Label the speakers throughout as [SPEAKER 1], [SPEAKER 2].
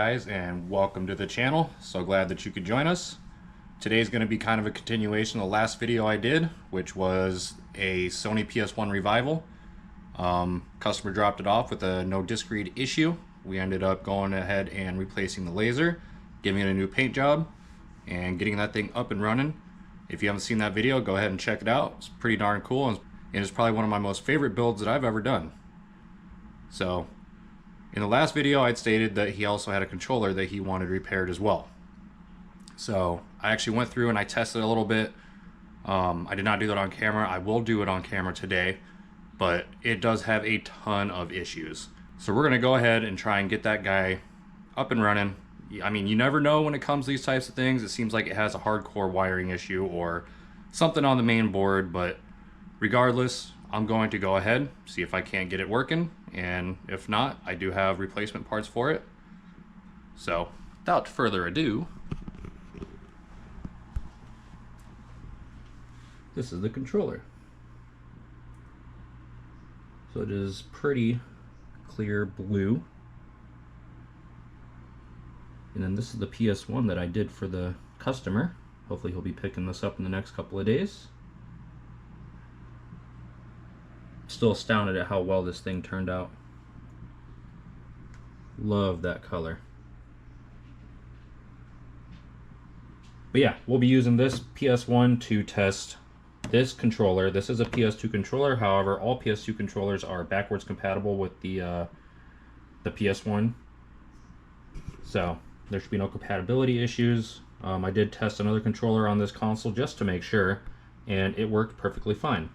[SPEAKER 1] guys, and welcome to the channel. So glad that you could join us. Today's going to be kind of a continuation of the last video I did, which was a Sony PS1 revival. Customer dropped it off with a no disc read issue. We ended up going ahead and replacing the laser, giving it a new paint job, and getting that thing up and running. If you haven't seen that video, go ahead and check it out. It's pretty darn cool, and it's probably one of my most favorite builds that I've ever done. So in the last video, I'd stated that he also had a controller that he wanted repaired as well. So I actually went through and I tested a little bit. I did not do that on camera. I will do it on camera today, but it does have a ton of issues. So we're gonna go ahead and try and get that guy up and running. I mean, you never know when it comes to these types of things. It seems like it has a hardcore wiring issue or something on the main board, but regardless, I'm going to go ahead, see if I can't get it working, and if not, I do have replacement parts for it. So without further ado, this is the controller. So it is pretty clear blue. And then this is the PS1 that I did for the customer. Hopefully he'll be picking this up in the next couple of days. Still astounded at how well this thing turned out. Love that color. But yeah, we'll be using this PS1 to test this controller. This is a PS2 controller. However, all PS2 controllers are backwards compatible with the PS1. So there should be no compatibility issues. I did test another controller on this console just to make sure, and it worked perfectly fine.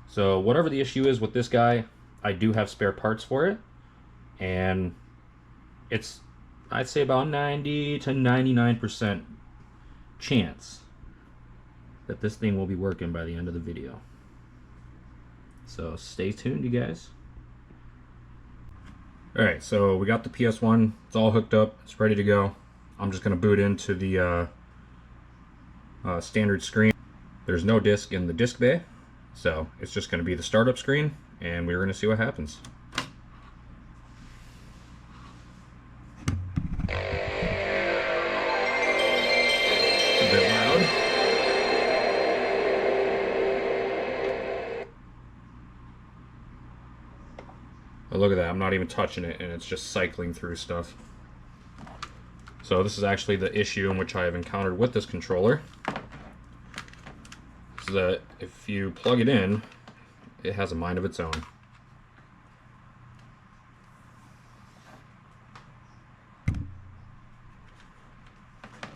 [SPEAKER 1] So whatever the issue is with this guy, I do have spare parts for it, and it's, I'd say, about 90 to 99% chance that this thing will be working by the end of the video. So stay tuned, you guys. Alright, so we got the PS1, it's all hooked up, it's ready to go. I'm just going to boot into the standard screen. There's no disc in the disc bay, so it's just going to be the startup screen, and we're going to see what happens. It's a bit loud. But look at that, I'm not even touching it, and it's just cycling through stuff. So this is actually the issue in which I have encountered with this controller. So that if you plug it in, it has a mind of its own.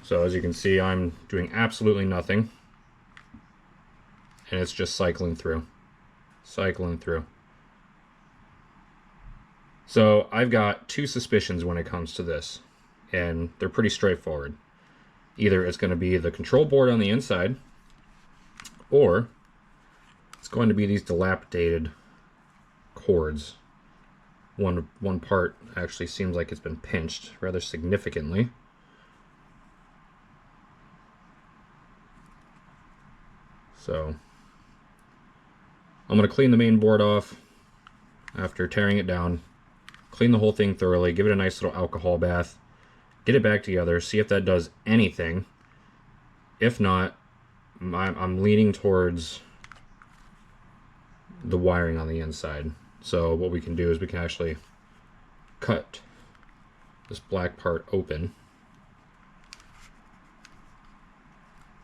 [SPEAKER 1] So as you can see, I'm doing absolutely nothing, and it's just cycling through. So I've got two suspicions when it comes to this, and they're pretty straightforward. Either it's going to be the control board on the inside, or it's going to be these dilapidated cords. One part actually seems like it's been pinched rather significantly. So I'm going to clean the main board off after tearing it down, clean the whole thing thoroughly, give it a nice little alcohol bath, get it back together, see if that does anything. If not, I'm leaning towards the wiring on the inside. So what we can do is we can actually cut this black part open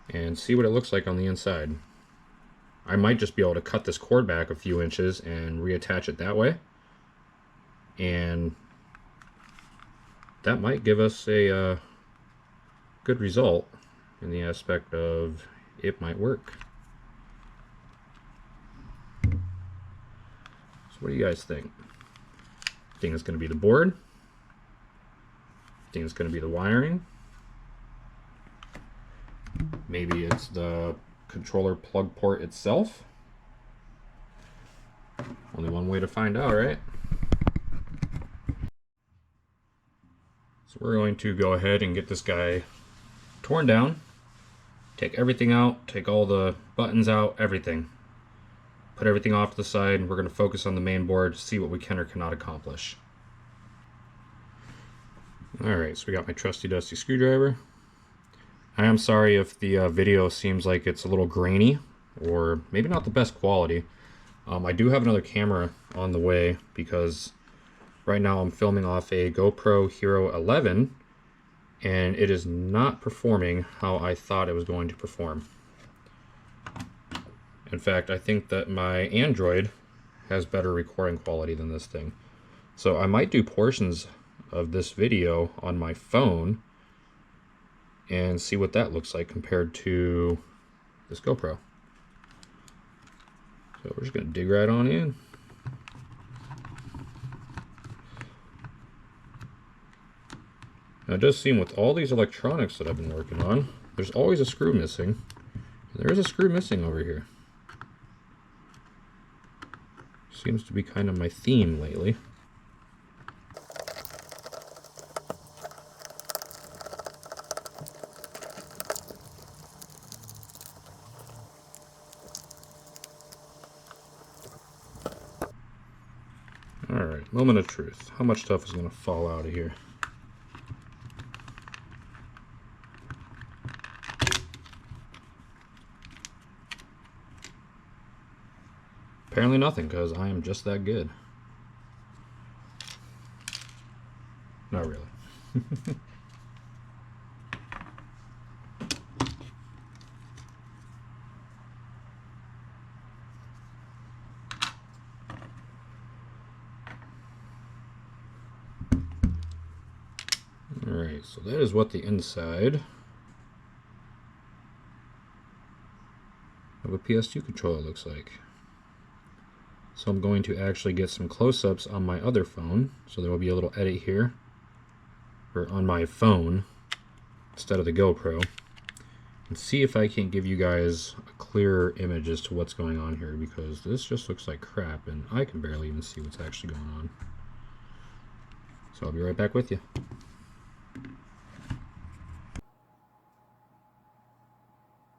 [SPEAKER 1] and see what it looks like on the inside. I might just be able to cut this cord back a few inches and reattach it that way, and that might give us a good result in the aspect of it might work. So what do you guys think? Think it's going to be the board? Think it's going to be the wiring? Maybe it's the controller plug port itself? Only one way to find out, right? So we're going to go ahead and get this guy torn down, take everything out, take all the buttons out, everything. Put everything off to the side, and we're going to focus on the main board to see what we can or cannot accomplish. Alright, so we got my trusty dusty screwdriver. I am sorry if the video seems like it's a little grainy, or maybe not the best quality. I do have another camera on the way because right now I'm filming off a GoPro Hero 11 and it is not performing how I thought it was going to perform. In fact, I think that my Android has better recording quality than this thing. So I might do portions of this video on my phone and see what that looks like compared to this GoPro. So we're just going to dig right on in. Now it does seem with all these electronics that I've been working on, there's always a screw missing. There is a screw missing over here. Seems to be kind of my theme lately. Alright, moment of truth. How much stuff is going to fall out of here? Apparently nothing, because I am just that good. Not really. Alright, so that is what the inside of a PS2 controller looks like. So I'm going to actually get some close-ups on my other phone, so there will be a little edit here, or on my phone instead of the GoPro, and see if I can give you guys a clearer image as to what's going on here, because this just looks like crap and I can barely even see what's actually going on. So I'll be right back with you.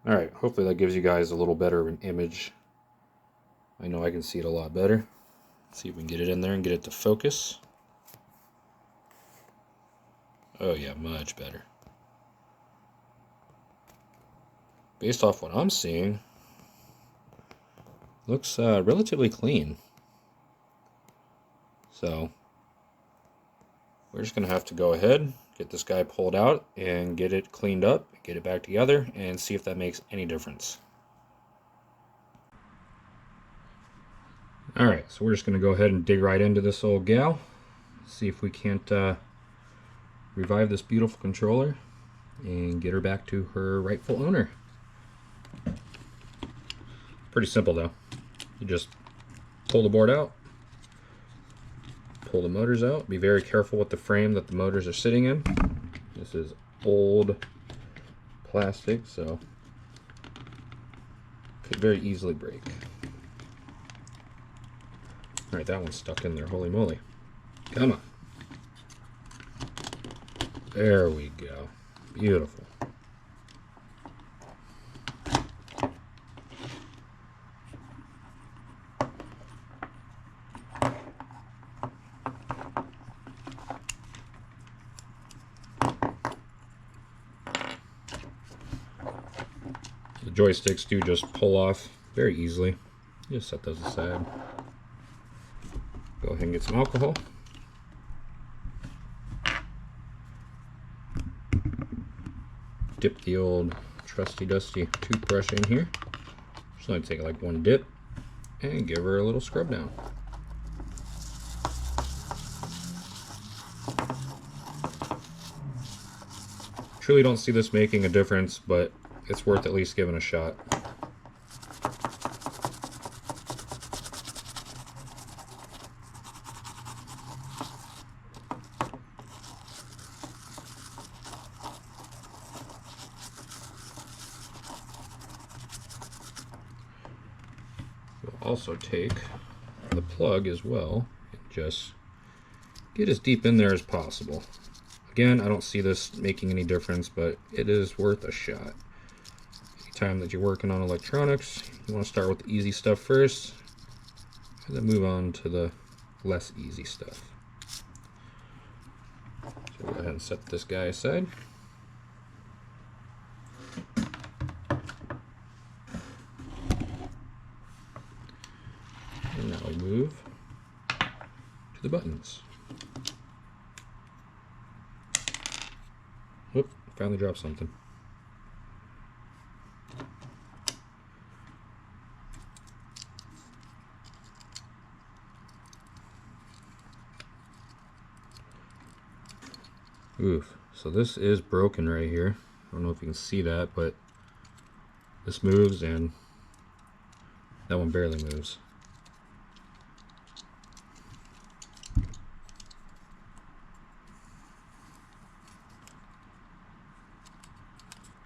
[SPEAKER 1] Alright, hopefully that gives you guys a little better of an image. I know I can see it a lot better. Let's see if we can get it in there and get it to focus. Oh yeah, much better. Based off what I'm seeing, looks relatively clean. So we're just going to have to go ahead, get this guy pulled out and get it cleaned up, get it back together, and see if that makes any difference. Alright, so we're just going to go ahead and dig right into this old gal, see if we can't revive this beautiful controller and get her back to her rightful owner. Pretty simple though. You just pull the board out, pull the motors out, be very careful with the frame that the motors are sitting in. This is old plastic, so could very easily break. Alright, that one's stuck in there, holy moly. Come on. There we go. Beautiful. The joysticks do just pull off very easily. Just set those aside. Go ahead and get some alcohol. Dip the old trusty dusty toothbrush in here. Just going to take like one dip and give her a little scrub down. Truly don't see this making a difference, but it's worth at least giving a shot. We'll also take the plug as well and just get as deep in there as possible. Again, I don't see this making any difference, but it is worth a shot. Anytime that you're working on electronics, you want to start with the easy stuff first, and then move on to the less easy stuff. So Go ahead and set this guy aside. And now we move to the buttons. Whoop, finally dropped something. Oof, so this is broken right here. I don't know if you can see that, but this moves and that one barely moves.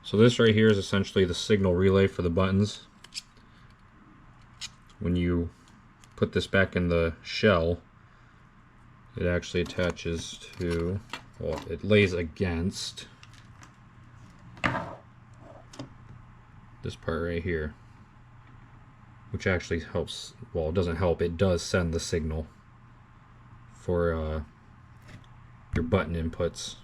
[SPEAKER 1] So this right here is essentially the signal relay for the buttons. When you put this back in the shell, it actually attaches to, well, it lays against this part right here, which actually helps, well, it doesn't help, it does send the signal for your button inputs.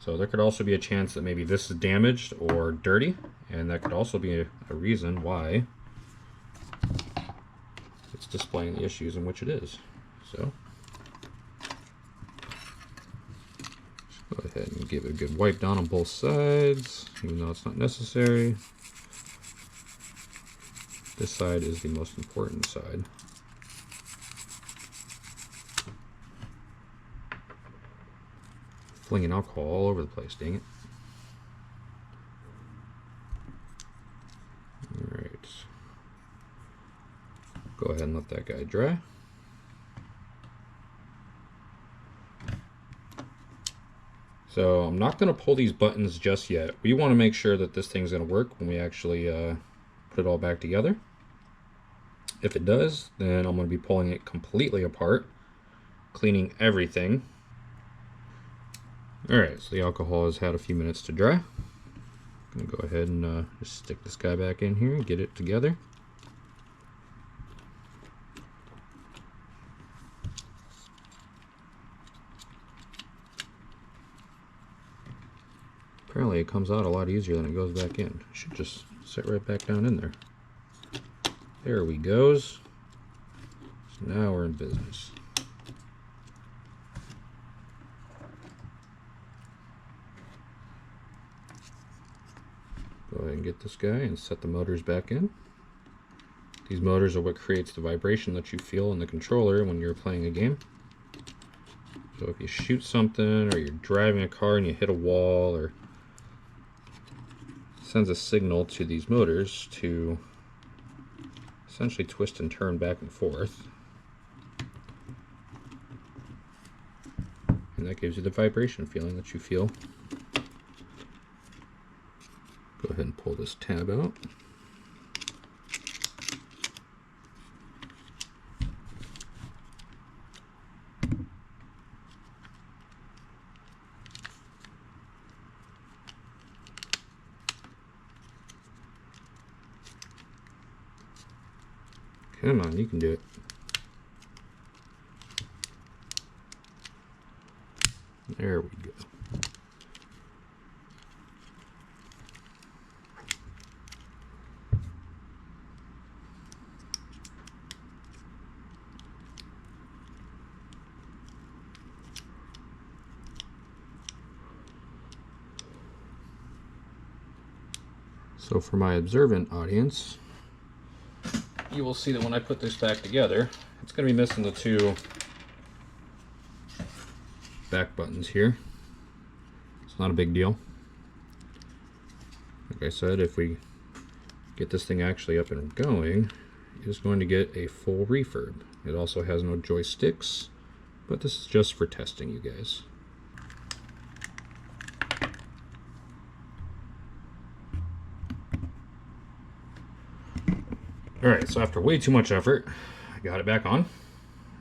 [SPEAKER 1] So there could also be a chance that maybe this is damaged or dirty, and that could also be a reason why it's displaying the issues in which it is. So just go ahead and give it a good wipe down on both sides, even though it's not necessary. This side is the most important side. Flinging alcohol all over the place, dang it. Alright. Go ahead and let that guy dry. So I'm not going to pull these buttons just yet. We want to make sure that this thing's going to work when we actually put it all back together. If it does, then I'm going to be pulling it completely apart, cleaning everything. Alright, so the alcohol has had a few minutes to dry. I'm going to go ahead and just stick this guy back in here and get it together. Apparently it comes out a lot easier than it goes back in. It should just sit right back down in there. There we goes. So now we're in business. Go ahead and get this guy and set the motors back in. These motors are what creates the vibration that you feel in the controller when you're playing a game. So if you shoot something, or you're driving a car and you hit a wall, or it sends a signal to these motors to essentially twist and turn back and forth. And that gives you the vibration feeling that you feel. Go ahead and pull this tab out. Come on, you can do it. There we go. So for my observant audience, you will see that when I put this back together, it's going to be missing the two back buttons here. It's not a big deal. Like I said, if we get this thing actually up and going, it's going to get a full refurb. It also has no joysticks, but this is just for testing, you guys. Alright, so after way too much effort, I got it back on.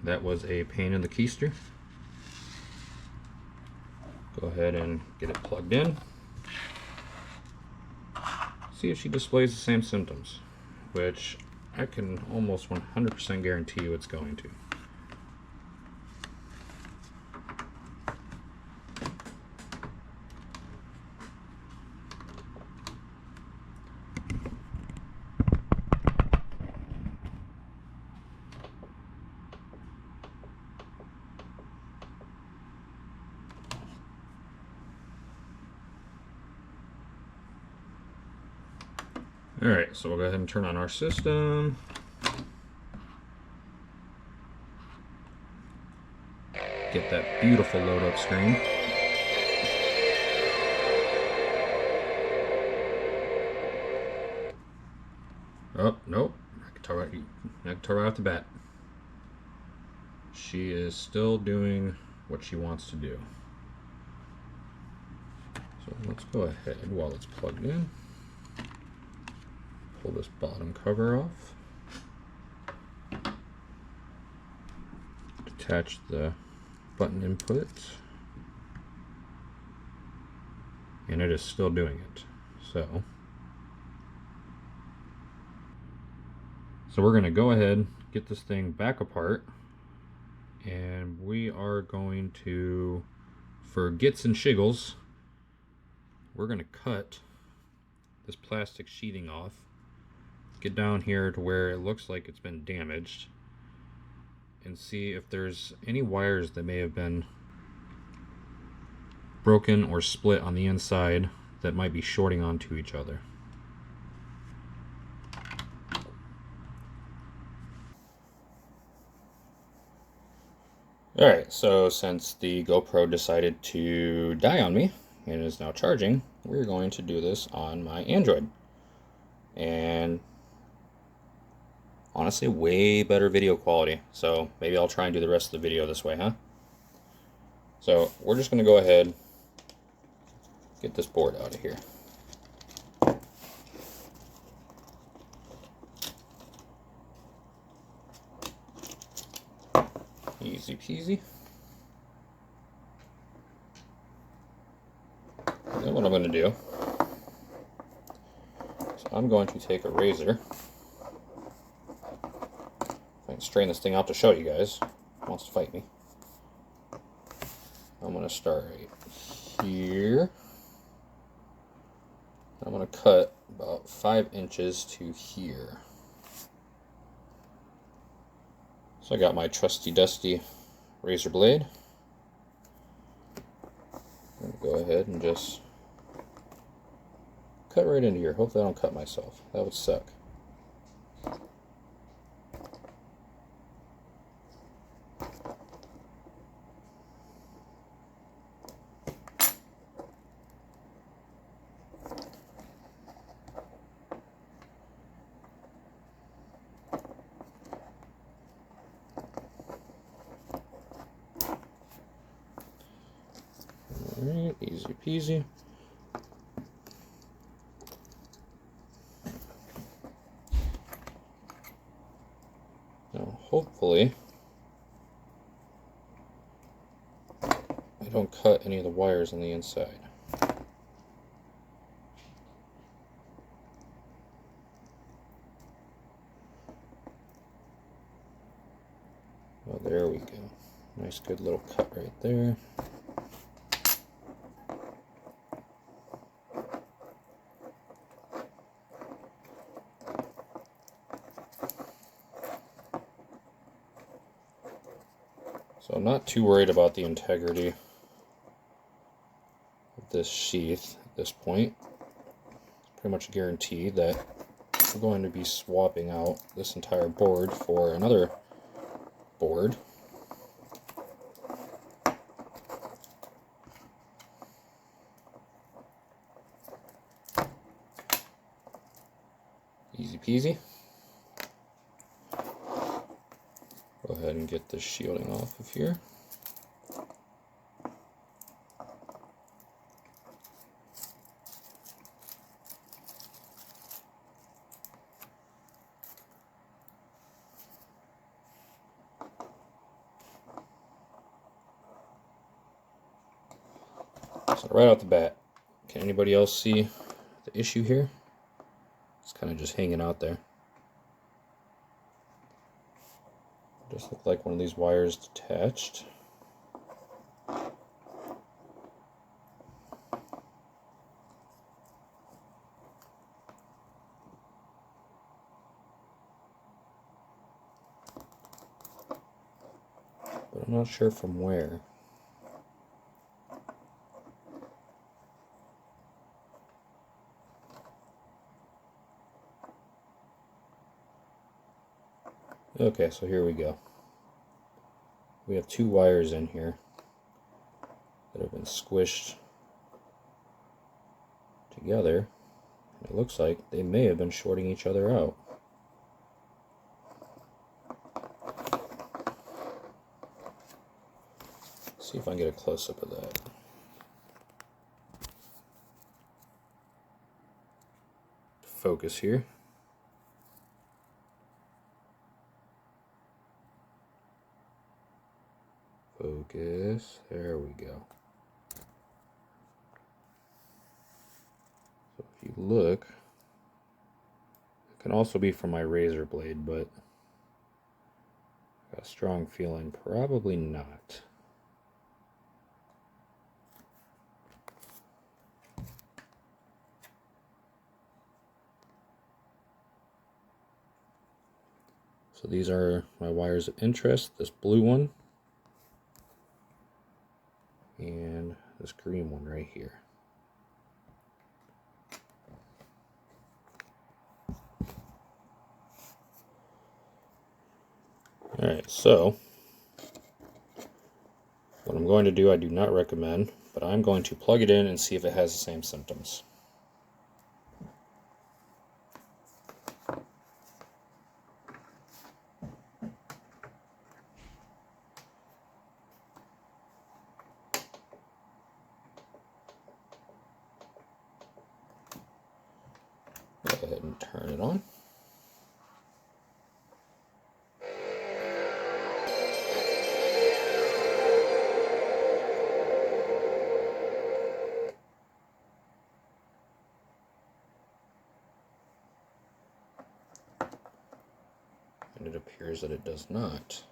[SPEAKER 1] That was a pain in the keister. Go ahead and get it plugged in. See if she displays the same symptoms, which I can almost 100% guarantee you it's going to. Alright, so we'll go ahead and turn on our system. Get that beautiful load up screen. Oh, nope. I can tell right off the bat. She is still doing what she wants to do. So let's go ahead while it's plugged in. Pull this bottom cover off. Detach the button input. And it is still doing it. So we're going to go ahead, get this thing back apart, and we are going to, for gits and shiggles, we're going to cut this plastic sheathing off, get down here to where it looks like it's been damaged, and see if there's any wires that may have been broken or split on the inside that might be shorting onto each other. Alright, so since the GoPro decided to die on me and is now charging, we're going to do this on my Android. And honestly, way better video quality. So maybe I'll try and do the rest of the video this way, huh? So we're just going to go ahead, get this board out of here. Easy peasy. And then what I'm going to do is I'm going to take a razor. I can straighten this thing out to show you guys. Who wants to fight me? I'm going to start right here. I'm going to cut about 5 inches to here. So I got my trusty dusty razor blade. I'm going to go ahead and just cut right into here. Hopefully I don't cut myself. That would suck. Alright, easy peasy. Now, hopefully, I don't cut any of the wires on the inside. Well, there we go. Nice, good little cut right there. So I'm not too worried about the integrity of this sheath at this point. It's pretty much a guarantee that we're going to be swapping out this entire board for another board. Easy peasy. Go ahead and get this shielding off of here. So right off the bat, can anybody else see the issue here? It's kind of just hanging out there. Just look like one of these wires detached. But I'm not sure from where. Okay, so here we go. We have two wires in here that have been squished together. It looks like they may have been shorting each other out. See if I can get a close-up of that. Focus here. Focus. There we go. So if you look, it can also be from my razor blade, but I got a strong feeling probably not. So these are my wires of interest, this blue one and this green one right here. Alright, so what I'm going to do, I do not recommend, but I'm going to plug it in and see if it has the same symptoms. Go ahead and turn it on. And it appears that it does not.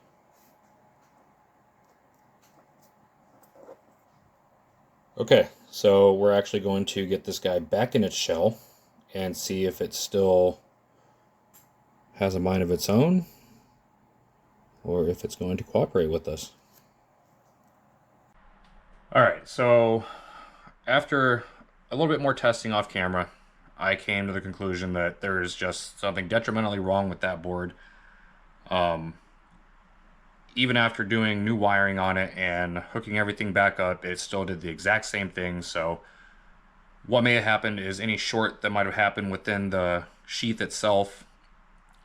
[SPEAKER 1] Okay, so we're actually going to get this guy back in its shell and see if it still has a mind of its own or if it's going to cooperate with us. Alright, so after a little bit more testing off camera, I came to the conclusion that there is just something detrimentally wrong with that board. Even after doing new wiring on it and hooking everything back up, it still did the exact same thing. So what may have happened is any short that might have happened within the sheath itself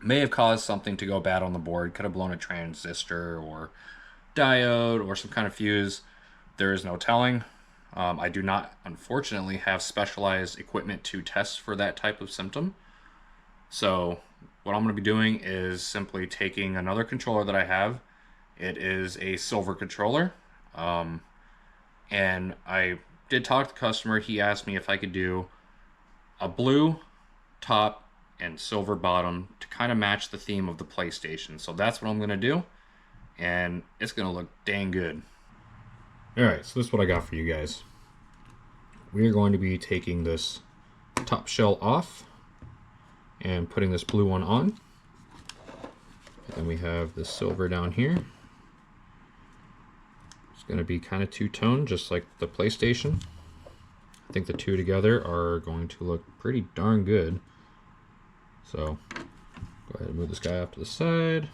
[SPEAKER 1] may have caused something to go bad on the board. Could have blown a transistor or diode or some kind of fuse. There is no telling. I do not, unfortunately, have specialized equipment to test for that type of symptom. So what I'm going to be doing is simply taking another controller that I have. It is a silver controller. And I did talk to the customer. He asked me if I could do a blue top and silver bottom to kind of match the theme of the PlayStation. So that's what I'm going to do. And it's going to look dang good. Alright, so this is what I got for you guys. We are going to be taking this top shell off and putting this blue one on. And then we have the silver down here. It's going to be kind of two-tone, just like the PlayStation. I think the two together are going to look pretty darn good. So, go ahead and move this guy off to the side.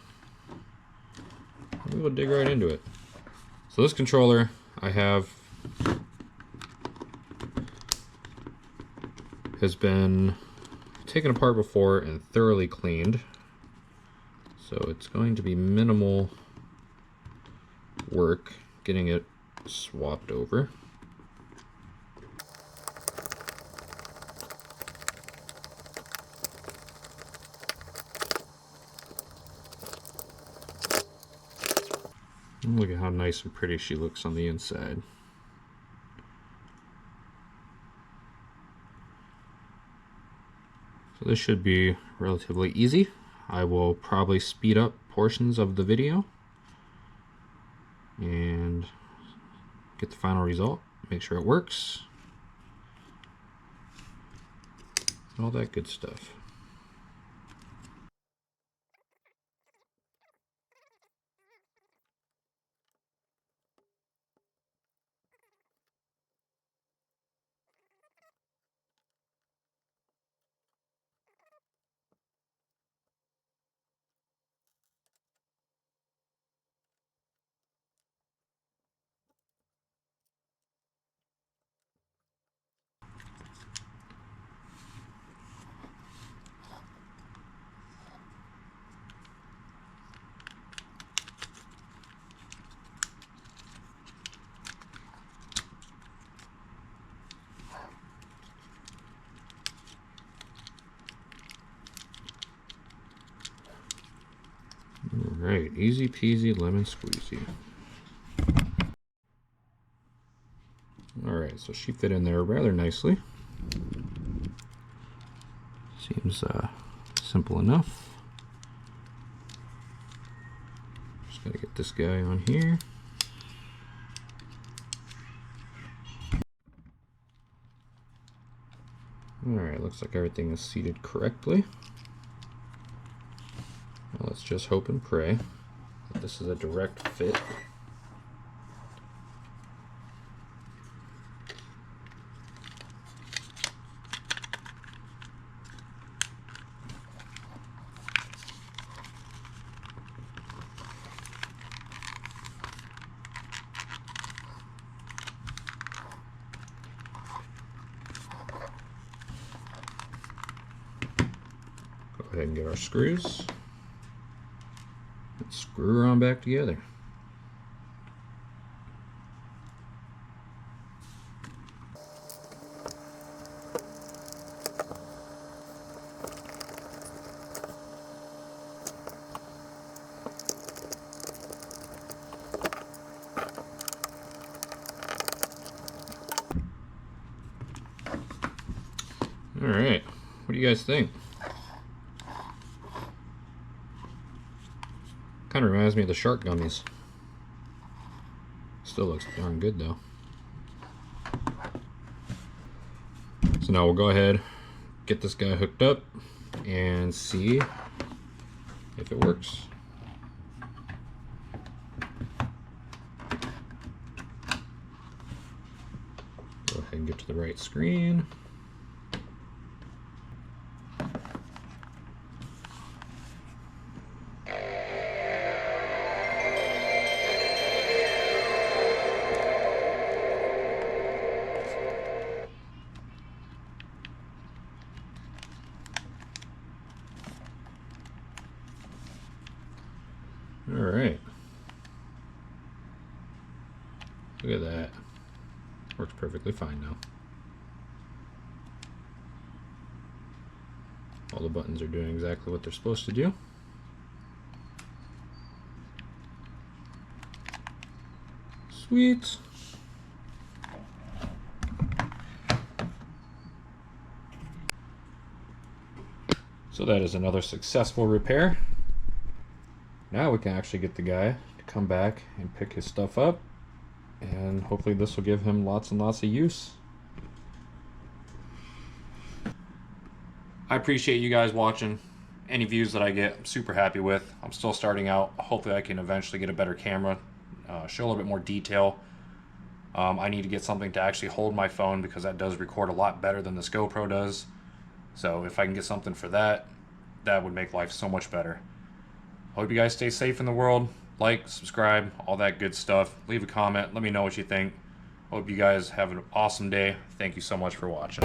[SPEAKER 1] And we will dig right into it. So this controller I have has been taken apart before and thoroughly cleaned. So it's going to be minimal work getting it swapped over. Look at how nice and pretty she looks on the inside. So this should be relatively easy. I will probably speed up portions of the video and get the final result, make sure it works, all that good stuff. Alright, easy peasy lemon squeezy. Alright, so she fit in there rather nicely. Seems simple enough. Just gotta get this guy on here. Alright, looks like everything is seated correctly. Now let's just hope and pray that this is a direct fit. Go ahead and get our screws and screw her on back together. All right, what do you guys think? Kind of reminds me of the shark gummies. Still looks darn good though. So now we'll go ahead, get this guy hooked up, and see if it works. Go ahead and get to the right screen. All right. Look at that. Works perfectly fine now. All the buttons are doing exactly what they're supposed to do. Sweet. So that is another successful repair. Now we can actually get the guy to come back and pick his stuff up, and hopefully this will give him lots and lots of use. I appreciate you guys watching. Any views that I get, I'm super happy with. I'm still starting out. Hopefully I can eventually get a better camera, show a little bit more detail. I need to get something to actually hold my phone because that does record a lot better than this GoPro does. So if I can get something for that, that would make life so much better. Hope you guys stay safe in the world. Like, subscribe, all that good stuff. Leave a comment. Let me know what you think. Hope you guys have an awesome day. Thank you so much for watching.